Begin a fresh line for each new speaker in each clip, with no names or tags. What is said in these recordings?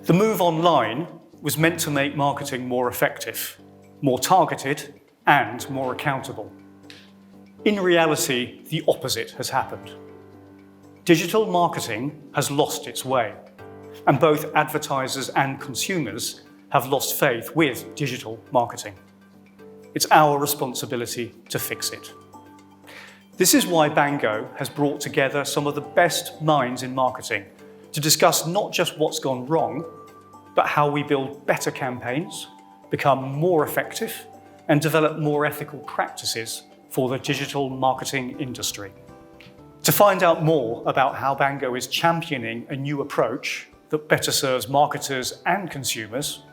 The move online was meant to make marketing more effective, more targeted, and more accountable. In reality, the opposite has happened. Digital marketing has lost its way, and both advertisers and consumers have lost faith with digital marketing. It's our responsibility to fix it. This is why Bango has brought together some of the best minds in marketing to discuss not just what's gone wrong, but how we build better campaigns, become more effective, and develop more ethical practices for the digital marketing industry. To find out more about how Bango is championing a new approach that better serves marketers and consumers,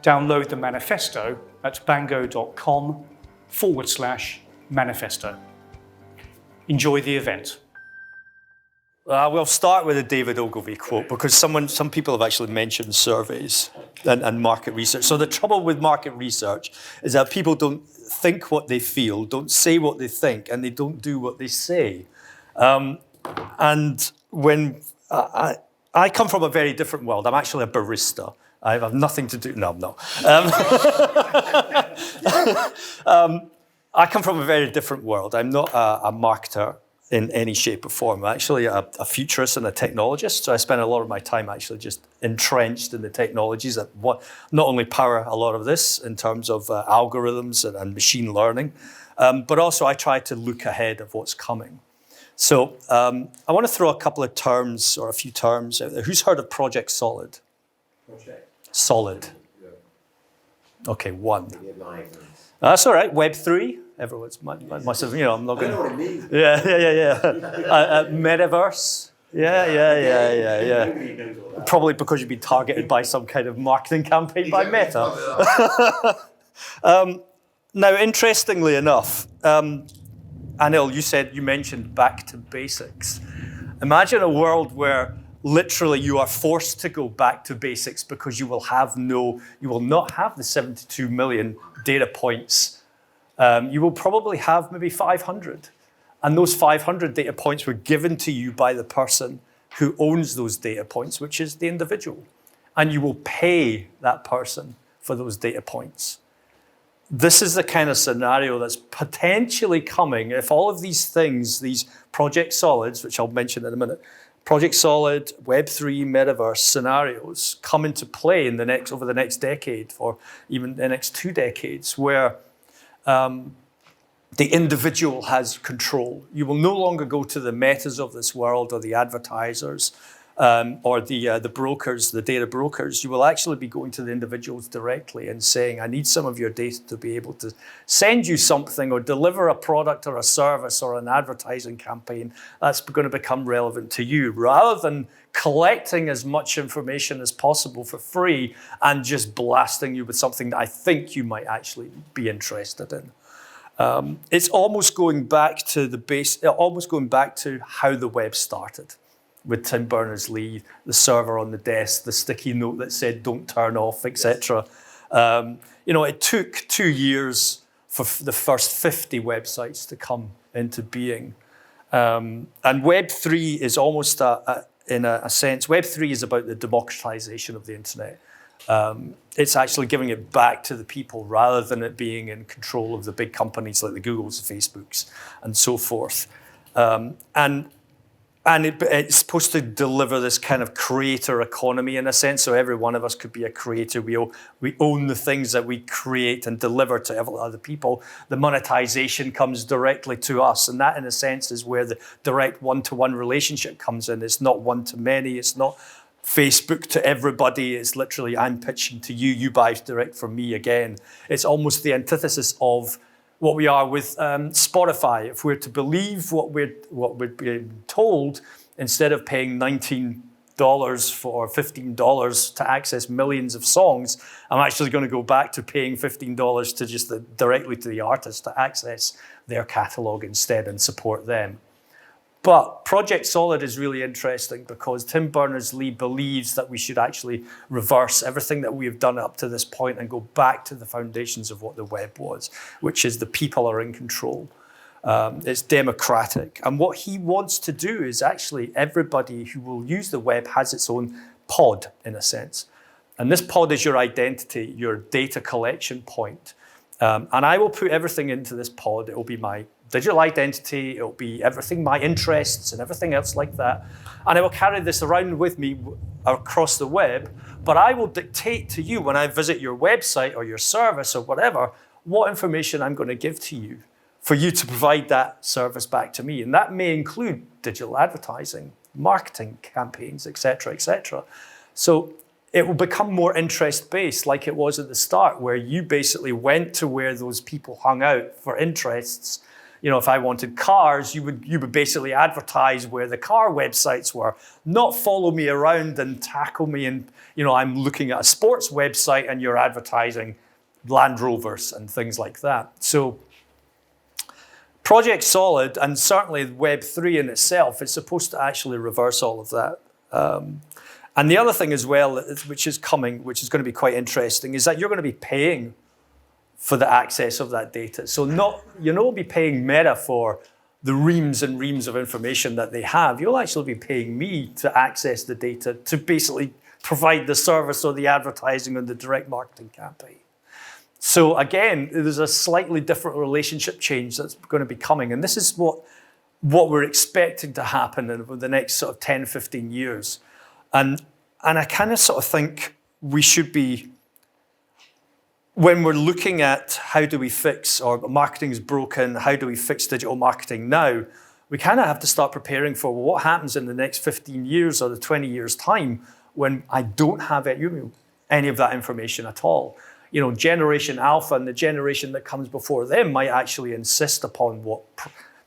download the manifesto at bango.com/manifesto. Enjoy the event.
We'll start with a David Ogilvy quote because some people have actually mentioned surveys and market research. So the trouble with market research is that people don't think what they feel, don't say what they think, and they don't do what they say. And when I come from a very different world, I'm actually a barista. I have nothing to do. No, I'm not. I come from a very different world. I'm not a marketer in any shape or form. I'm actually a futurist and a technologist. So I spend a lot of my time actually just entrenched in the technologies that not only power a lot of this in terms of algorithms and machine learning, but also I try to look ahead of what's coming. So I want to throw a couple of terms or a few terms out there. Who's heard of Project Solid?
Project
Solid.
Yeah.
Okay, one.
Yeah,
That's all right. Web3. Everyone's must have, I'm not going to.
I know what it means.
Yeah. Metaverse. Yeah. Probably because you've been targeted by some kind of marketing campaign by Meta. Now, interestingly enough, Anil, you mentioned back to basics. Imagine a world where literally you are forced to go back to basics because you will not have the 72 million data points. You will probably have maybe 500. And those 500 data points were given to you by the person who owns those data points, which is the individual. And you will pay that person for those data points. This is the kind of scenario that's potentially coming if all of these things, these Project Solids, which I'll mention in a minute, Project Solid, Web3, Metaverse scenarios come into play over the next decade or even the next 2 decades where the individual has control. You will no longer go to the metas of this world or the advertisers or the brokers, the data brokers. You will actually be going to the individuals directly and saying, I need some of your data to be able to send you something or deliver a product or a service or an advertising campaign that's going to become relevant to you, rather than collecting as much information as possible for free and just blasting you with something that I think you might actually be interested in. It's almost going back to how the web started, with Tim Berners-Lee, the server on the desk, the sticky note that said "Don't turn off," etc. It took 2 years for the first 50 websites to come into being, and Web3 is almost in a sense. Web3 is about the democratization of the internet. It's actually giving it back to the people rather than it being in control of the big companies like the Googles, the Facebooks, and so forth. And it's supposed to deliver this kind of creator economy in a sense. So every one of us could be a creator. We own the things that we create and deliver to other people. The monetization comes directly to us. And that, in a sense, is where the direct one-to-one relationship comes in. It's not one-to-many. It's not Facebook to everybody. It's literally, I'm pitching to you. You buy direct from me again. It's almost the antithesis of what we are with Spotify. If we're to believe what we're being told, instead of paying $19 or $15 to access millions of songs, I'm actually going to go back to paying $15 to just directly to the artist to access their catalog instead and support them. But Project Solid is really interesting because Tim Berners-Lee believes that we should actually reverse everything that we have done up to this point and go back to the foundations of what the web was, which is the people are in control. It's democratic. And what he wants to do is actually everybody who will use the web has its own pod, in a sense. And this pod is your identity, your data collection point. And I will put everything into this pod. It will be my digital identity. It will be everything, my interests and everything else like that. And I will carry this around with me across the web. But I will dictate to you when I visit your website or your service or whatever, what information I'm going to give to you for you to provide that service back to me. And that may include digital advertising, marketing campaigns, et cetera, et cetera. So it will become more interest-based like it was at the start, where you basically went to where those people hung out for interests. You know, if I wanted cars, you would basically advertise where the car websites were, not follow me around and tackle me. And, you know, I'm looking at a sports website and you're advertising Land Rovers and things like that. So Project Solid, and certainly Web3 in itself, is supposed to actually reverse all of that. And the other thing as well, which is coming, which is going to be quite interesting, is that you're going to be paying for the access of that data. So you'll not be paying Meta for the reams and reams of information that they have. You'll actually be paying me to access the data to basically provide the service or the advertising or the direct marketing campaign. So again, there's a slightly different relationship change that's going to be coming. And this is what we're expecting to happen in the next sort of 10, 15 years. And I kind of sort of think we should be, when we're looking at how do we fix, or marketing is broken, how do we fix digital marketing now, we kind of have to start preparing for what happens in the next 15 years or the 20 years time when I don't have any of that information at all. You know, Generation Alpha and the generation that comes before them might actually insist upon what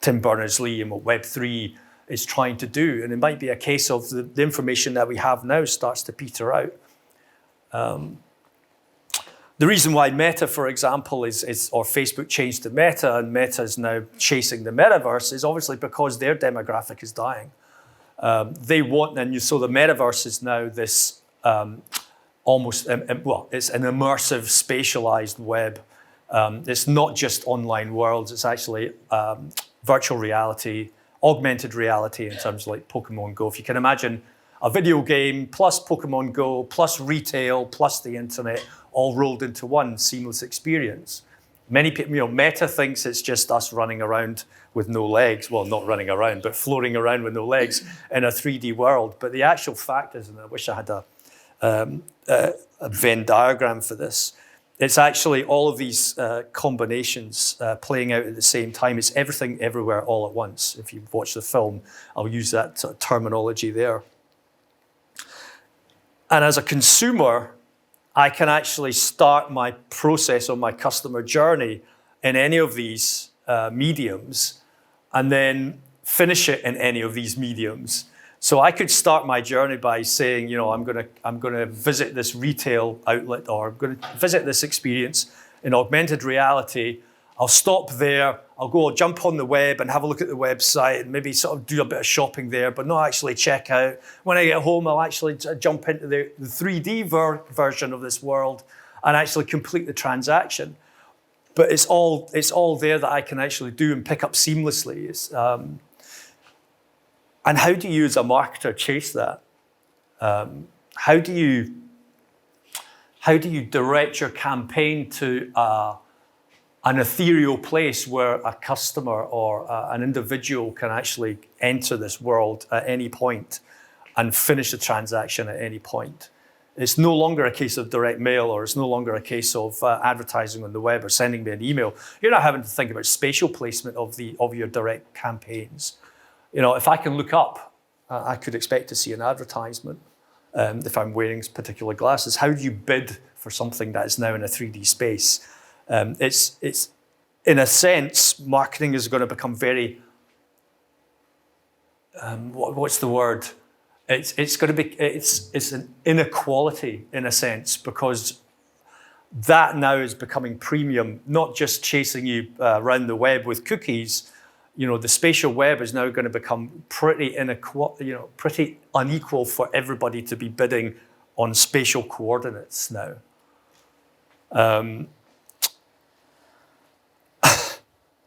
Tim Berners-Lee and what Web3 is trying to do. And it might be a case of the information that we have now starts to peter out. The reason why Meta, for example, or Facebook changed to Meta and Meta is now chasing the metaverse is obviously because their demographic is dying. They want, and so the metaverse is now this almost, it's an immersive, spatialized web. It's not just online worlds, it's actually virtual reality, augmented reality in terms of like Pokemon Go. If you can imagine a video game plus Pokemon Go plus retail plus the internet all rolled into one seamless experience. Many people, Meta thinks it's just us running around with no legs. Well, not running around, but floating around with no legs in a 3D world. But the actual fact is, and I wish I had a Venn diagram for this, it's actually all of these combinations playing out at the same time. It's everything everywhere all at once. If you've watched the film, I'll use that terminology there. And as a consumer, I can actually start my process or my customer journey in any of these mediums and then finish it in any of these mediums. So I could start my journey by saying, I'm going to visit this retail outlet, or I'm going to visit this experience in augmented reality. I'll stop there. I'll jump on the web and have a look at the website and maybe sort of do a bit of shopping there, but not actually check out. When I get home, I'll actually jump into the 3D version of this world and actually complete the transaction. But it's all there that I can actually do and pick up seamlessly. And how do you, as a marketer, chase that? How do you direct your campaign to an ethereal place where a customer or an individual can actually enter this world at any point and finish the transaction at any point? It's no longer a case of direct mail, or it's no longer a case of advertising on the web or sending me an email. You're not having to think about spatial placement of your direct campaigns. If I can look up, I could expect to see an advertisement if I'm wearing particular glasses. How do you bid for something that is now in a 3D space? It's in a sense, marketing is going to become very, what's the word? It's an inequality in a sense, because that now is becoming premium, not just chasing you around the web with cookies. The spatial web is now going to become pretty unequal for everybody to be bidding on spatial coordinates now.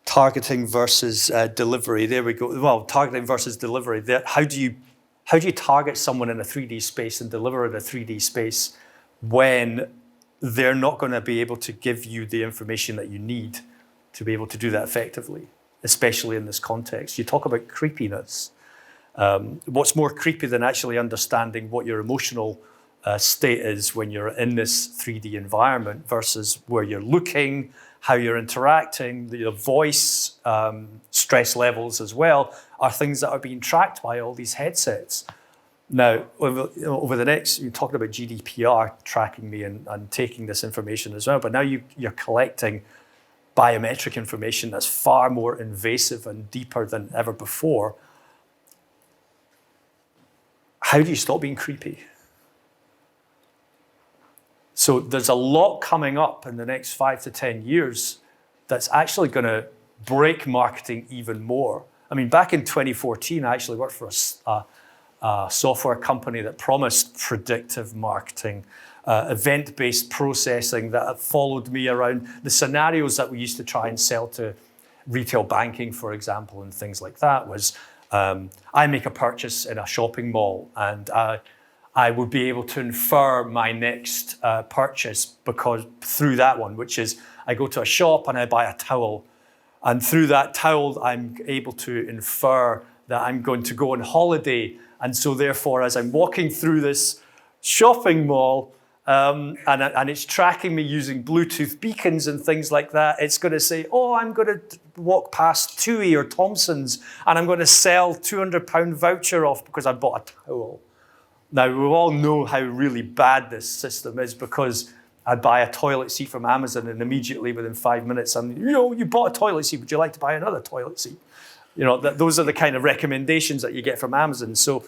Targeting versus delivery. There we go. Well, targeting versus delivery. How do you target someone in a 3D space and deliver in a 3D space? when they're not going to be able to give you the information that you need to be able to do that effectively, especially in this context. You talk about creepiness. What's more creepy than actually understanding what your emotional state is when you're in this 3D environment versus where you're looking, how you're interacting, the voice, stress levels as well, are things that are being tracked by all these headsets. Now, over the next, you're talking about GDPR tracking me and taking this information as well, but now you're collecting biometric information that's far more invasive and deeper than ever before. How do you stop being creepy? So there's a lot coming up in the next 5 to 10 years that's actually going to break marketing even more. I mean, back in 2014, I actually worked for a software company that promised predictive marketing, event-based processing that followed me around the scenarios that we used to try and sell to retail banking, for example, and things like that was, I make a purchase in a shopping mall and I would be able to infer my next purchase because through that one, which is I go to a shop and I buy a towel. And through that towel, I'm able to infer that I'm going to go on holiday. And so therefore, as I'm walking through this shopping mall, and it's tracking me using Bluetooth beacons and things like that, it's going to say, oh, I'm going to walk past TUI or Thompson's and I'm going to sell £200 voucher off because I bought a towel. Now, we all know how really bad this system is because I buy a toilet seat from Amazon and immediately within 5 minutes, you bought a toilet seat, would you like to buy another toilet seat? Those are the kind of recommendations that you get from Amazon. So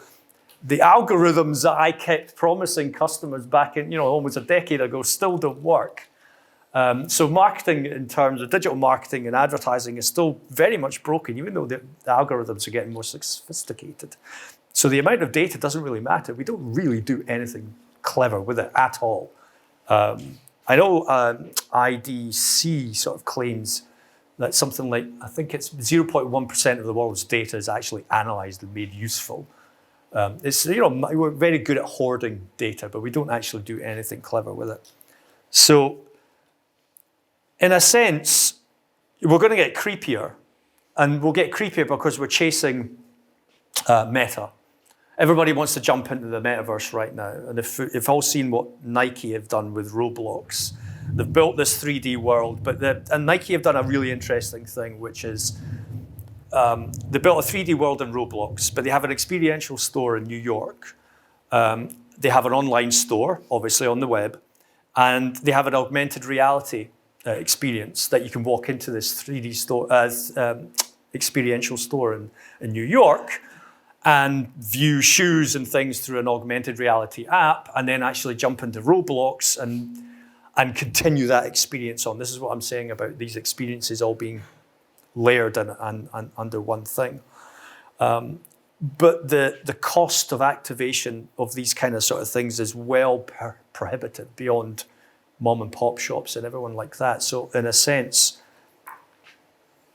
the algorithms that I kept promising customers back in, almost a decade ago still don't work. So marketing in terms of digital marketing and advertising is still very much broken, even though the algorithms are getting more sophisticated. So the amount of data doesn't really matter. We don't really do anything clever with it at all. I know IDC sort of claims that something like, I think it's 0.1% of the world's data is actually analysed and made useful. We're very good at hoarding data, but we don't actually do anything clever with it. So in a sense, we're going to get creepier, and we'll get creepier because we're chasing meta. Everybody wants to jump into the metaverse right now. And if you've all seen what Nike have done with Roblox, they've built this 3D world, and Nike have done a really interesting thing, which is they built a 3D world in Roblox, but they have an experiential store in New York. They have an online store, obviously on the web, and they have an augmented reality experience that you can walk into this 3D store, experiential store in New York, and view shoes and things through an augmented reality app, and then actually jump into Roblox and continue that experience on. This is what I'm saying about these experiences all being layered and under one thing. But the cost of activation of these kind of sort of things is well prohibitive beyond mom and pop shops and everyone like that. So in a sense,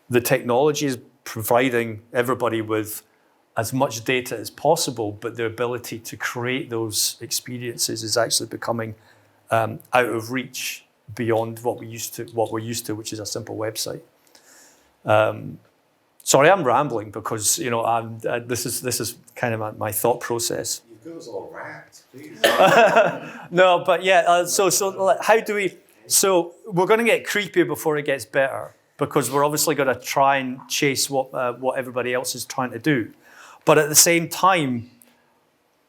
the technology is providing everybody with as much data as possible, but the ability to create those experiences is actually becoming out of reach beyond what we're used to, which is a simple website. Sorry, I'm rambling because this is kind of my thought process.
You go all wrapped, please.
No, but yeah. So how do we? So we're going to get creepier before it gets better because we're obviously going to try and chase what everybody else is trying to do. But at the same time,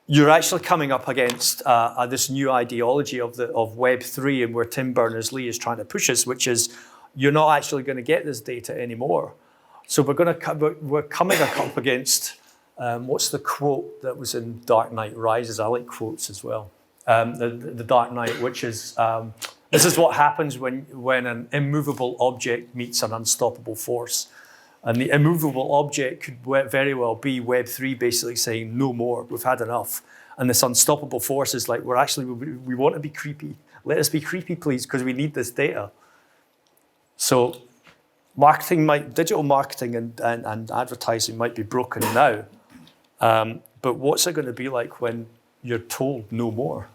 you're actually coming up against this new ideology of Web3 and where Tim Berners-Lee is trying to push us, which is you're not actually going to get this data anymore. So we're coming up against what's the quote that was in Dark Knight Rises? I like quotes as well. The Dark Knight, which is this is what happens when an immovable object meets an unstoppable force. And the immovable object could very well be Web3 basically saying, no more, we've had enough. And this unstoppable force is like, we want to be creepy. Let us be creepy, please, because we need this data. So digital marketing and advertising might be broken now. But what's it going to be like when you're told no more?